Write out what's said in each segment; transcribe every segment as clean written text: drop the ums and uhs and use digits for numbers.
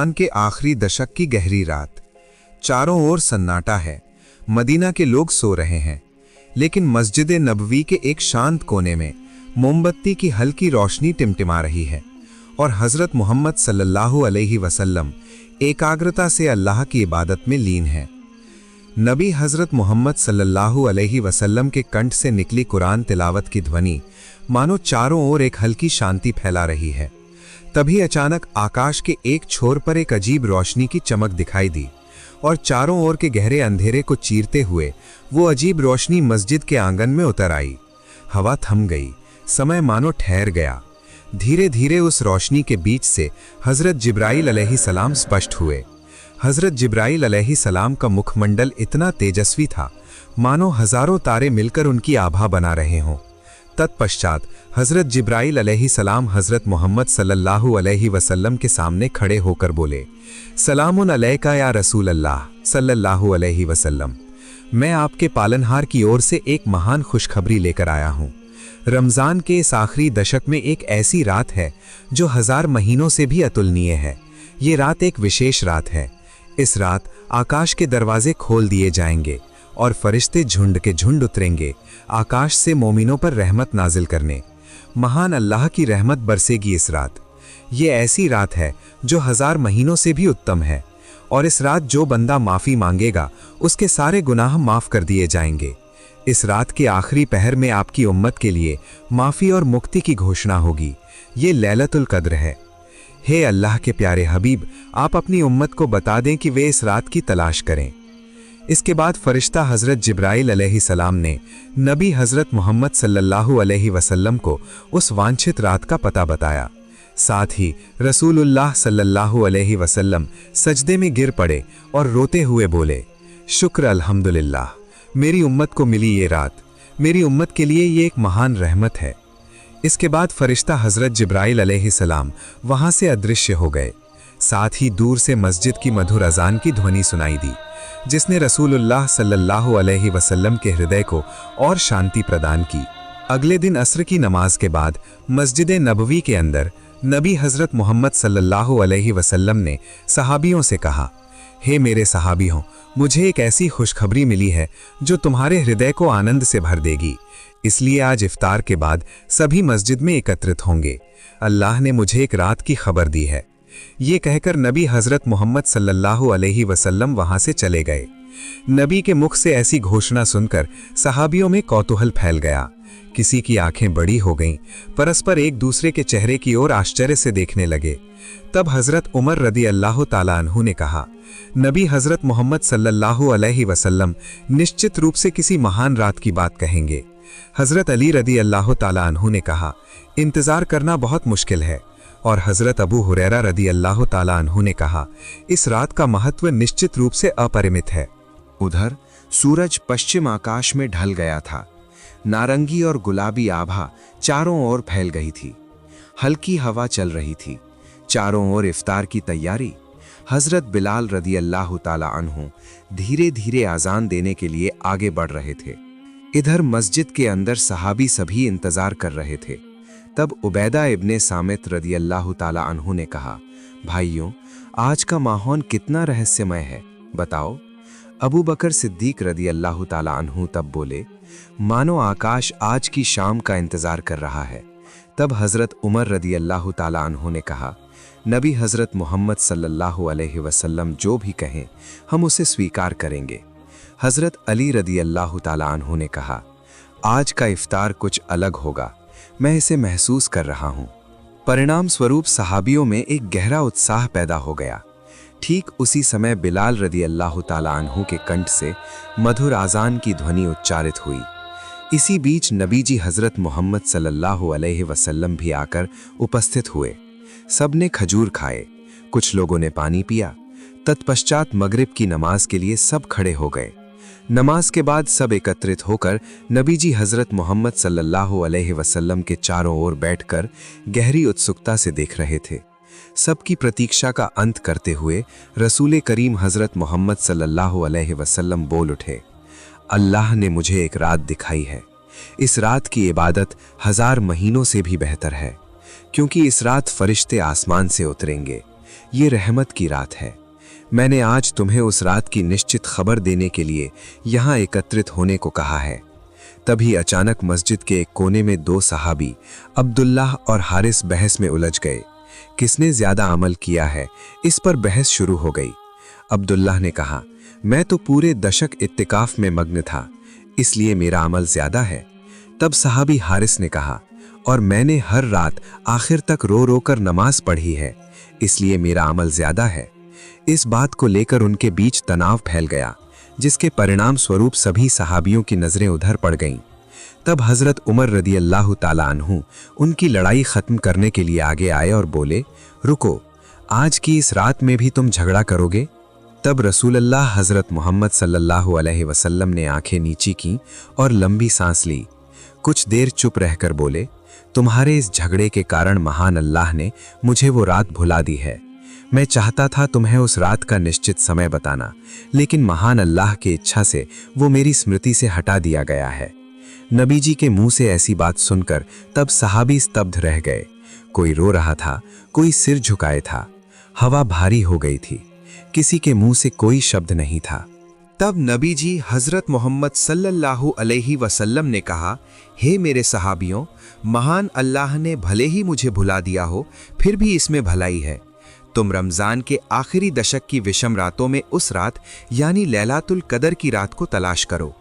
रमजान के आखिरी दशक की गहरी रात। चारों ओर सन्नाटा है। मदीना के लोग सो रहे हैं, लेकिन मस्जिद नबवी के एक शांत कोने में मोमबत्ती की हल्की रोशनी टिमटिमा रही है और हज़रत मोहम्मद सल्लल्लाहु अलैहि वसल्लम एकाग्रता से अल्लाह की इबादत में लीन है। नबी हज़रत मोहम्मद सल्लल्लाहु अलैहि वसल्लम के कंठ से निकली कुरान तिलावत की ध्वनि मानो चारों ओर एक हल्की शांति फैला रही है। तभी अचानक आकाश के एक छोर पर एक अजीब रोशनी की चमक दिखाई दी और चारों ओर के गहरे अंधेरे को चीरते हुए वो अजीब रोशनी मस्जिद के आंगन में उतर आई। हवा थम गई, समय मानो ठहर गया। धीरे धीरे उस रोशनी के बीच से हज़रत जिब्राइल अलैहिस्सलाम स्पष्ट हुए। हज़रत जिब्राइल अलैहिस्सलाम का मुखमंडल इतना तेजस्वी था मानो हजारों तारे मिलकर उनकी आभा बना रहे हों। तत्पश्चात हज़रत जिब्राइल अलैहिस्सलाम हज़रत मोहम्मद सल्लल्लाहु अलैहि वसल्लम के सामने खड़े होकर बोले, सलामुन अलैका या रसूल अल्लाह सल्लल्लाहु अलैहि वसल्लम। मैं आपके पालनहार की ओर से एक महान खुशखबरी लेकर आया हूँ। रमज़ान के इस आखिरी दशक में एक ऐसी रात है जो 1000 महीनों से भी अतुलनीय है। ये रात एक विशेष रात है। इस रात आकाश के दरवाजे खोल दिए जाएंगे और फरिश्ते झुंड के झुंड उतरेंगे आकाश से मोमिनों पर रहमत नाजिल करने। महान अल्लाह की रहमत बरसेगी इस रात। ये ऐसी रात है जो 1000 महीनों से भी उत्तम है और इस रात जो बंदा माफ़ी मांगेगा उसके सारे गुनाह माफ़ कर दिए जाएंगे। इस रात के आखिरी पहर में आपकी उम्मत के लिए माफ़ी और मुक्ति की घोषणा होगी। ये लैलतुल कद्र है। हे अल्लाह के प्यारे हबीब, आप अपनी उम्मत को बता दें कि वे इस रात की तलाश करें। इसके बाद फरिश्ता हज़रत जिब्राइल अलैहिस्सलाम ने नबी हज़रत मोहम्मद सल्लल्लाहु अलैहि वसल्लम को उस वांछित रात का पता बताया। साथ ही रसूलुल्लाह सल्लल्लाहु अलैहि वसल्लम सजदे में गिर पड़े और रोते हुए बोले, शुक्र अल्हम्दुलिल्लाह, मेरी उम्मत को मिली ये रात। मेरी उम्मत के लिए ये एक महान रहमत है। इसके बाद फरिश्ता हज़रत जिब्राइल अलैहिस्सलाम वहाँ से अदृश्य हो गए। साथ ही दूर से मस्जिद की मधुर अजान की ध्वनि सुनाई दी, जिसने रसूलुल्लाह सल्लल्लाहु अलैहि वसल्लम के हृदय को और शांति प्रदान की। अगले दिन असर की नमाज के बाद मस्जिद नबवी के अंदर नबी हज़रत मोहम्मद सल्लल्लाहु अलैहि वसल्लम ने सहाबियों से कहा, हे मेरे सहाबियों, मुझे एक ऐसी खुशखबरी मिली है जो तुम्हारे हृदय को आनंद से भर देगी। इसलिए आज इफ्तार के बाद सभी मस्जिद में एकत्रित होंगे। अल्लाह ने मुझे एक रात की खबर दी है। ये कहकर नबी हज़रत मोहम्मद सल्लल्लाहु अलैहि वसल्लम वहाँ से चले गए। नबी के मुख से ऐसी घोषणा सुनकर सहाबियों में कौतूहल फैल गया। किसी की आंखें बड़ी हो गईं, परस्पर एक दूसरे के चेहरे की ओर आश्चर्य से देखने लगे। तब हज़रत उमर रदी अल्लाह ताला अन्हु ने कहा, नबी हज़रत मोहम्मद सल्लल्लाहु अलैहि वसल्लम निश्चित रूप से किसी महान रात की बात कहेंगे। हज़रत अली रदी अल्लाह ताला अन्हु ने कहा, इंतज़ार करना बहुत मुश्किल है। और हज़रत अबू हुरैरा रदी अल्लाह ताला अन्हु ने कहा, इस रात का महत्व निश्चित रूप से अपरिमित है। उधर सूरज पश्चिम आकाश में ढल गया था। नारंगी और गुलाबी आभा चारों ओर फैल गई थी। हल्की हवा चल रही थी। चारों ओर इफ्तार की तैयारी। हज़रत बिलाल रदी अल्लाह ताला अन्हु धीरे धीरे आज़ान देने के लिए आगे बढ़ रहे थे। इधर मस्जिद के अंदर सहाबी सभी इंतजार कर रहे थे। तब उबैदा इब्ने सामित रदी अल्लाह ताला अन्हु ने कहा, भाइयों, आज का माहौल कितना रहस्यमय है, बताओ। अबू बकर सिद्दीक रदी अल्लाह ताला अन्हु तब बोले, मानो आकाश आज की शाम का इंतजार कर रहा है। तब हज़रत उमर रदी अल्लाह ताला अन्हु ने कहा, नबी हज़रत मोहम्मद सल्लल्लाहु अलैहि वसल्लम जो भी कहें हम उसे स्वीकार करेंगे। हज़रत अली रदी अल्लाह ताला अन्हु ने कहा, आज का इफ्तार कुछ अलग होगा, मैं इसे महसूस कर रहा हूँ। परिणाम स्वरूप सहाबियों में एक गहरा उत्साह पैदा हो गया। ठीक उसी समय बिलाल रदी अल्लाह ताला अन्हु के कंठ से मधुर आज़ान की ध्वनि उच्चारित हुई। इसी बीच नबी जी हज़रत मोहम्मद सल्लल्लाहु अलैहि वसल्लम भी आकर उपस्थित हुए। सब ने खजूर खाए, कुछ लोगों ने पानी पिया। तत्पश्चात मगरिब की नमाज के लिए सब खड़े हो गए। नमाज के बाद सब एकत्रित होकर नबी जी हज़रत मोहम्मद सल्लल्लाहु अलैहि वसल्लम के चारों ओर बैठकर गहरी उत्सुकता से देख रहे थे। सबकी प्रतीक्षा का अंत करते हुए रसूल करीम हज़रत मोहम्मद सल्लल्लाहु अलैहि वसल्लम बोल उठे, अल्लाह ने मुझे एक रात दिखाई है। इस रात की इबादत 1000 महीनों से भी बेहतर है, क्योंकि इस रात फरिश्ते आसमान से उतरेंगे। ये रहमत की रात है। मैंने आज तुम्हें उस रात की निश्चित खबर देने के लिए यहाँ एकत्रित होने को कहा है। तभी अचानक मस्जिद के एक कोने में दो सहाबी अब्दुल्लाह और हारिस बहस में उलझ गए। किसने ज्यादा अमल किया है, इस पर बहस शुरू हो गई। अब्दुल्लाह ने कहा, मैं तो पूरे दशक इत्तिकाफ में मग्न था, इसलिए मेरा अमल ज्यादा है। तब सहाबी हारिस ने कहा, और मैंने हर रात आखिर तक रो रो कर नमाज पढ़ी है, इसलिए मेरा अमल ज्यादा है। इस बात को लेकर उनके बीच तनाव फैल गया, जिसके परिणाम स्वरूप सभी सहाबियों की नजरें उधर पड़ गईं। तब हजरत उमर रदी अल्लाह ताला अन्हु उनकी लड़ाई खत्म करने के लिए आगे आए और बोले, रुको, आज की इस रात में भी तुम झगड़ा करोगे? तब रसूलुल्लाह हजरत मोहम्मद सल्लल्लाहु अलैहि वसल्लम ने आंखें नीची की और लंबी सांस ली। कुछ देर चुप रहकर बोले, तुम्हारे इस झगड़े के कारण महान अल्लाह ने मुझे वो रात भुला दी है। मैं चाहता था तुम्हें उस रात का निश्चित समय बताना, लेकिन महान अल्लाह की इच्छा से वो मेरी स्मृति से हटा दिया गया है। नबी जी के मुंह से ऐसी बात सुनकर तब सहाबी स्तब्ध रह गए। कोई रो रहा था, कोई सिर झुकाए था। हवा भारी हो गई थी, किसी के मुंह से कोई शब्द नहीं था। तब नबी जी हजरत मोहम्मद सल्लल्लाहु अलैहि वसल्लम ने कहा, हे मेरे सहाबियों, महान अल्लाह ने भले ही मुझे भुला दिया हो, फिर भी इसमें भलाई है। तुम रमज़ान के आखिरी दशक की विषम रातों में उस रात यानी लैलातुल कदर की रात को तलाश करो।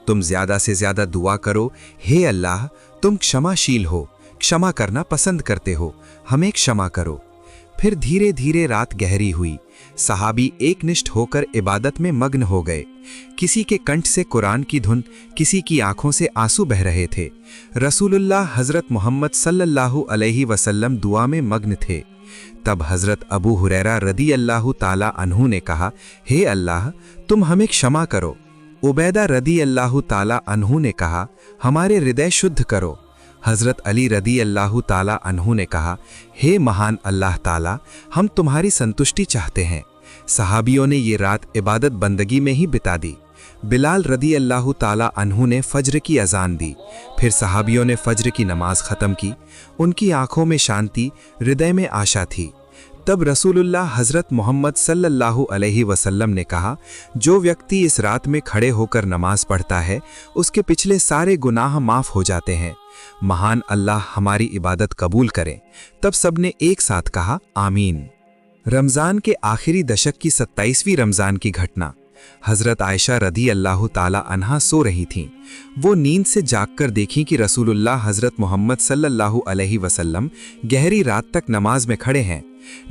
तुम ज़्यादा से ज़्यादा दुआ करो, हे अल्लाह, तुम क्षमाशील हो, क्षमा करना पसंद करते हो, हमें क्षमा करो। फिर धीरे धीरे रात गहरी हुई। सहाबी एकनिष्ठ होकर इबादत में मग्न हो गए। किसी के कंठ से कुरान की धुन, किसी की आंखों से आंसू बह रहे थे। रसूलुल्लाह हजरत मोहम्मद सल्लल्लाहु अलैहि वसल्लम दुआ में मग्न थे। तब हजरत अबू हुरैरा रदी अल्लाह ताला अन्हु ने कहा, हे अल्लाह, तुम हमें क्षमा करो। उबैदा रदी अल्लाह ताला अन्हु ने कहा, हमारे हृदय शुद्ध करो। हजरत अली रदी अल्लाह ताला अन्हु ने कहा, हे महान अल्लाह ताला, हम तुम्हारी संतुष्टि चाहते हैं। सहाबियों ने ये रात इबादत बंदगी में ही बिता दी। बिलाल रदी अल्लाह ताला अन्हु ने फज्र की अजान दी। फिर सहाबियों ने फज्र की नमाज ख़त्म की। उनकी आंखों में शांति, हृदय में आशा थी। तब रसूलुल्लाह हजरत मोहम्मद सल्लल्लाहु अलैहि वसल्लम ने कहा, जो व्यक्ति इस रात में खड़े होकर नमाज पढ़ता है, उसके पिछले सारे गुनाह माफ़ हो जाते हैं। महान अल्लाह हमारी इबादत कबूल करें। तब सबने एक साथ कहा, आमीन। रमज़ान के आखिरी दशक की 27वीं रमज़ान की घटना। हज़रत आयशा रदी अल्लाह ताला अन्हा सो रही थीं। वो नींद से जागकर देखीं कि रसूलुल्लाह हज़रत मोहम्मद सल्लल्लाहु अलैहि वसल्लम गहरी रात तक नमाज में खड़े हैं।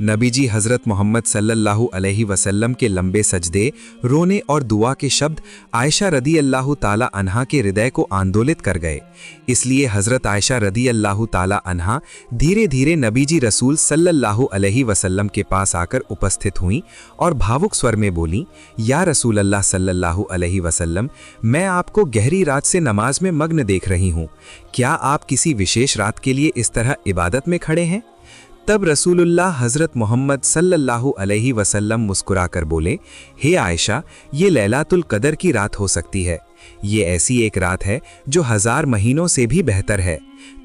नबी जी हज़रत मोहम्मद सल्लल्लाहु अलैहि वसल्लम के लंबे सजदे, रोने और दुआ के शब्द आयशा रदी अल्लाह ताला अन्हा के हृदय को आंदोलित कर गए। इसलिए हज़रत आयशा रदी अल्लाह ताला अन्हा धीरे धीरे नबी जी रसूल सल्लल्लाहु अलैहि वसल्लम के पास आकर उपस्थित हुईं और भावुक स्वर में बोलीं, या रसूल अल्लाह सल्लल्लाहु अलैहि वसल्लम, मैं आपको गहरी रात से नमाज में मग्न देख रही हूँ। क्या आप किसी विशेष रात के लिए इस तरह इबादत में खड़े हैं? तब रसूलुल्लाह हज़रत मोहम्मद सल्लल्लाहु अलैहि वसल्लम मुस्कुराकर बोले, हे आयशा, ये लैलातुल कदर की रात हो सकती है। ये ऐसी एक रात है जो 1000 महीनों से भी बेहतर है।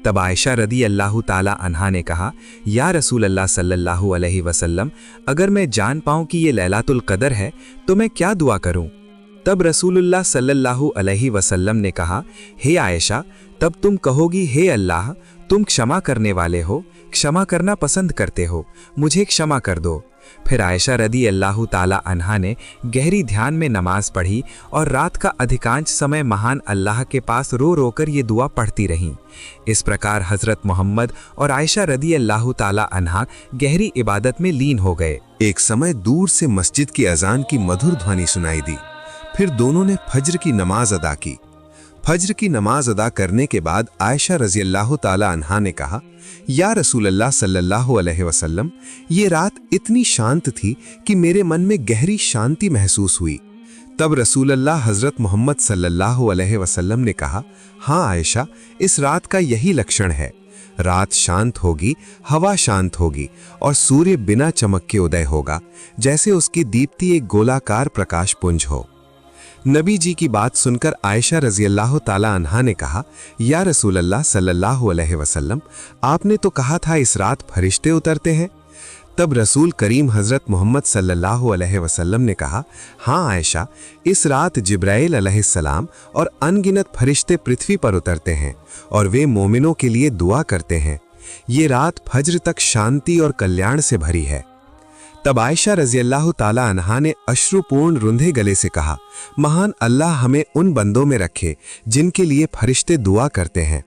तब आयशा रदी अल्लाह ताला अन्हा ने कहा, या रसूल अल्लाह सल्लल्लाहु अलैहि वसल्लम, अगर मैं जान पाऊँ कि ये लैलातुल कदर है तो मैं क्या दुआ करूँ? तब रसूलुल्लाह सल्लल्लाहु अलैहि वसल्लम ने कहा, हे आयशा, तब तुम कहोगी, हे अल्लाह, तुम क्षमा करने वाले हो, क्षमा करना पसंद करते हो, मुझे क्षमा कर दो। फिर आयशा रदी अल्लाह ताला अन्हा ने गहरी ध्यान में नमाज पढ़ी और रात का अधिकांश समय महान अल्लाह के पास रो रो कर ये दुआ पढ़ती रहीं। इस प्रकार हज़रत मोहम्मद और आयशा रदी अल्लाह ताला अन्हा गहरी इबादत में लीन हो गए। एक समय दूर से मस्जिद की अजान की मधुर ध्वनि सुनाई दी। फिर दोनों ने फज्र की नमाज अदा की। फज्र की नमाज अदा करने के बाद आयशा रज़ी अल्लाह ताला अन्हा ने कहा, या रसूल अल्लाह सल्लल्लाहु अलैहि वसल्लम, ये रात इतनी शांत थी कि मेरे मन में गहरी शांति महसूस हुई। तब रसूल अल्लाह हज़रत मोहम्मद सल्लल्लाहु अलैहि वसल्लम ने कहा, हाँ आयशा, इस रात का यही लक्षण है। रात शांत होगी, हवा शांत होगी और सूर्य बिना चमक के उदय होगा, जैसे उसकी दीप्ति एक गोलाकार प्रकाश पुंज हो। नबी जी की बात सुनकर आयशा रज़ी अल्लाह ताला अन्हा ने कहा, या रसूल अल्लाह सल्लल्लाहु अलैहि वसल्लम, आपने तो कहा था इस रात फरिश्ते उतरते हैं। तब रसूल करीम हज़रत मोहम्मद सल्लल्लाहु अलैहि वसल्लम ने कहा, हाँ आयशा, इस रात जिब्राइल अलैहिस्सलाम और अनगिनत फरिश्ते पृथ्वी पर उतरते हैं और वे मोमिनों के लिए दुआ करते हैं। ये रात फज्र तक शांति और कल्याण से भरी है। तब आयशा रज़ियल्लाहु ताला अन्हा ने अश्रुपूर्ण रुंधे गले से कहा, महान अल्लाह हमें उन बंदों में रखे जिनके लिए फरिश्ते दुआ करते हैं।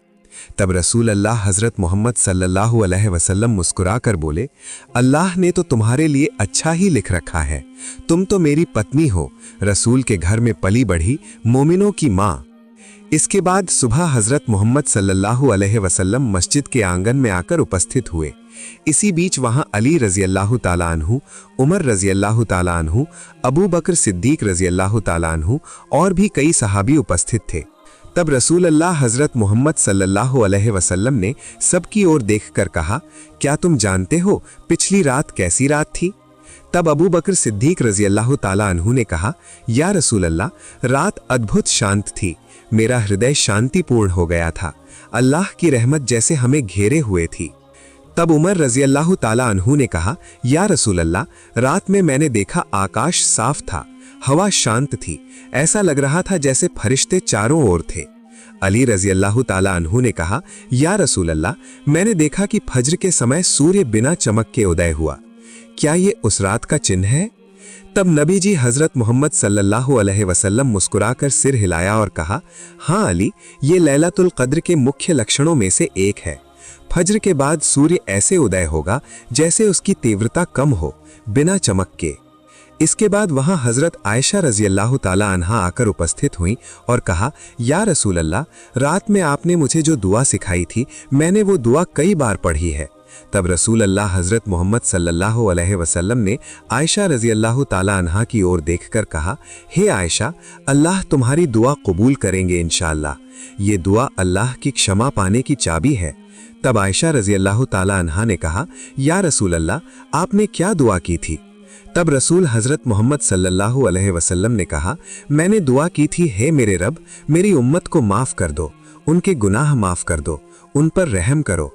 तब रसूल अल्लाह हज़रत मोहम्मद सल्लल्लाहु अलैहि वसल्लम मुस्कुराकर बोले, अल्लाह ने तो तुम्हारे लिए अच्छा ही लिख रखा है। तुम तो मेरी पत्नी हो, रसूल के घर में पली बढ़ी, मोमिनों की माँ। इसके बाद सुबह हज़रत मोहम्मद सल्लल्लाहु अलैहि वसल्लम मस्जिद के आंगन में आकर उपस्थित हुए। इसी बीच वहां अली रज़ियल्लाहु ताला अन्हु, उमर रज़ियल्लाहु ताला अन्हु, अबू बकर सिद्दीक रज़ियल्लाहु ताला अन्हु और भी कई सहाबी उपस्थित थे। तब रसूल अल्लाह हज़रत मोहम्मद सल्लल्लाहु अलैहि वसल्लम ने सबकी ओर देखकर कहा, क्या तुम जानते हो पिछली रात कैसी रात थी? तब अबू बकर सिद्दीक रज़ियल्लाहु ताला अन्हु ने कहा, या रसूल अल्लाह, रात अद्भुत शांत थी, मेरा हृदय शांतिपूर्ण हो गया था, अल्लाह की रहमत जैसे हमें घेरे हुए थी। तब उमर रज़ियल्लाहु ताला अन्हु ने कहा, या रसूल अल्लाह, रात में मैंने देखा आकाश साफ था, हवा शांत थी, ऐसा लग रहा था जैसे फरिश्ते चारों ओर थे। अली रज़ियल्लाहु ताला अन्हु ने कहा, या रसूल अल्लाह, मैंने देखा कि फज्र के समय सूर्य बिना चमक के उदय हुआ, क्या ये उस रात का चिन्ह है? तब नबी जी हज़रत मोहम्मद सल्लल्लाहु अलैहि वसल्लम मुस्कुराकर सिर हिलाया और कहा, हाँ अली, ये लैलतुल क़द्र के मुख्य लक्षणों में से एक है। फज्र के बाद सूर्य ऐसे उदय होगा जैसे उसकी तीव्रता कम हो, बिना चमक के। इसके बाद वहां हज़रत आयशा रज़ियल्लाहु ताला अन्हा आकर उपस्थित हुई और कहा, या रसूल अल्लाह, रात में आपने मुझे जो दुआ सिखाई थी, मैंने वो दुआ कई बार पढ़ी है। तब रसूल अल्लाह हज़रत मोहम्मद सल्लल्लाहु अलैहि वसल्लम ने आयशा रज़ियल्लाहु ताला अन्हा की ओर देखकर कहा, हे आयशा, अल्लाह तुम्हारी दुआ कबूल करेंगे इंशाअल्लाह, ये दुआ अल्लाह की क्षमा पाने की चाबी है। तब आयशा रज़ियल्लाहु ताला अन्हा ने कहा, या रसूल अल्लाह, आपने क्या दुआ की थी? तब रसूल हज़रत मोहम्मद सल्लल्लाहु अलैहि वसल्लम ने कहा, मैंने दुआ की थी, हे मेरे रब, मेरी उम्मत को माफ़ कर दो, उनके गुनाह माफ़ कर दो, उन पर रहम करो।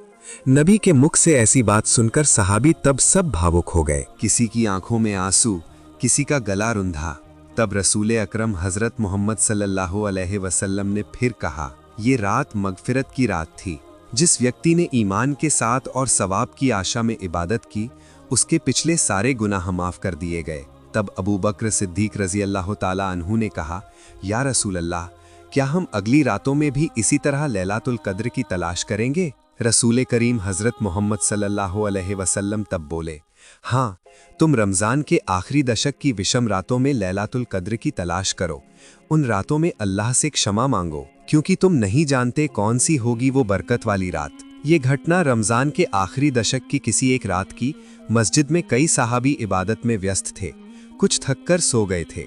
नबी के मुख से ऐसी बात सुनकर सहाबी तब सब भावुक हो गए। किसी की आंखों में आंसू, किसी का गला रुंधा। तब रसूल अकरम हज़रत मोहम्मद सल्लल्लाहु अलैहि वसल्लम ने फिर कहा, ये रात मगफिरत की रात थी। जिस व्यक्ति ने ईमान के साथ और सवाब की आशा में इबादत की, उसके पिछले सारे गुनाह माफ़ कर दिए गए। तब अबू बकर सिद्दीक रज़ियल्लाहु ताला अन्हु ने कहा, या रसूल अल्लाह, क्या हम अगली रातों में भी इसी तरह लैलातुल क़द्र की तलाश करेंगे? रसूल करीम हज़रत मोहम्मद सल्लल्लाहु अलैहि वसल्लम तब बोले, हाँ, तुम रमज़ान के आखिरी दशक की विषम रातों में लैलातुल क़द्र की तलाश करो। उन रातों में अल्लाह से क्षमा मांगो, क्योंकि तुम नहीं जानते कौन सी होगी वो बरकत वाली रात। ये घटना रमज़ान के आखिरी दशक की किसी एक रात की। मस्जिद में कई सहाबी इबादत में व्यस्त थे, कुछ थककर सो गए थे।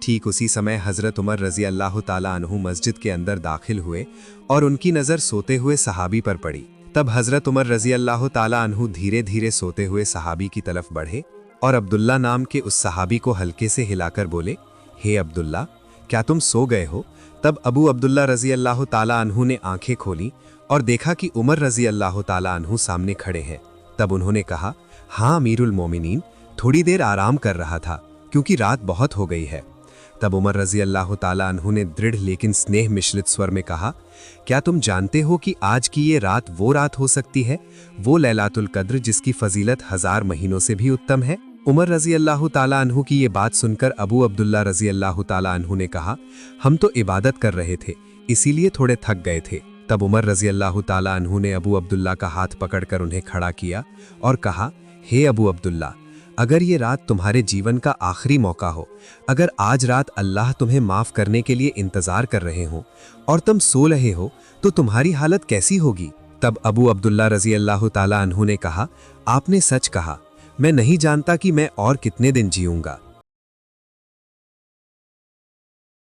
ठीक उसी समय हज़रत उमर रज़ियल्लाहु ताला अन्हु मस्जिद के अंदर दाखिल हुए और उनकी नज़र सोते हुए सहाबी पर पड़ी। तब हज़रत उमर रज़ियल्लाहु ताला अन्हु धीरे धीरे सोते हुए सहाबी की तरफ बढ़े और अब्दुल्ला नाम के उस सहाबी को हल्के से हिलाकर बोले, हे अब्दुल्ला, क्या तुम सो गए हो? तब अबू अब्दुल्ला रज़ियल्लाहु ताला अन्हु ने आंखें खोली और देखा कि उमर रज़ियल्लाहु ताला अन्हु सामने खड़े हैं। तब उन्होंने कहा, हाँ अमीरुल मोमिनीन, थोड़ी देर आराम कर रहा था क्योंकि रात बहुत हो गई है। तब उमर रज़ियल्लाहु ताला अन्हु ने दृढ़ लेकिन स्नेह मिश्रित स्वर में कहा, क्या तुम जानते हो कि आज की ये रात वो रात हो सकती है, वो लैलातुल क़द्र जिसकी फजीलत 1000 महीनों से भी उत्तम है? उमर रज़ियल्लाहु ताला अन्हु की ये बात सुनकर अबू अब्दुल्ला रज़ियल्लाहु ताला अन्हु ने कहा, हम तो इबादत कर रहे थे, इसीलिए थोड़े थक गए थे। तब उमर रज़ियल्लाहु ताला अन्हु ने अबू अब्दुल्ला का हाथ पकड़कर उन्हें खड़ा किया और कहा, हे अबू अब्दुल्ला, अगर ये रात तुम्हारे जीवन का आखिरी मौका हो, अगर आज रात अल्लाह तुम्हें माफ़ करने के लिए इंतज़ार कर रहे हो और तुम सो रहे हो, तो तुम्हारी हालत कैसी होगी? तब अबू अब्दुल्ला रज़ियल्लाहु ताला अन्हु ने कहा, आपने सच कहा, मैं नहीं जानता कि मैं और कितने दिन जीऊँगा।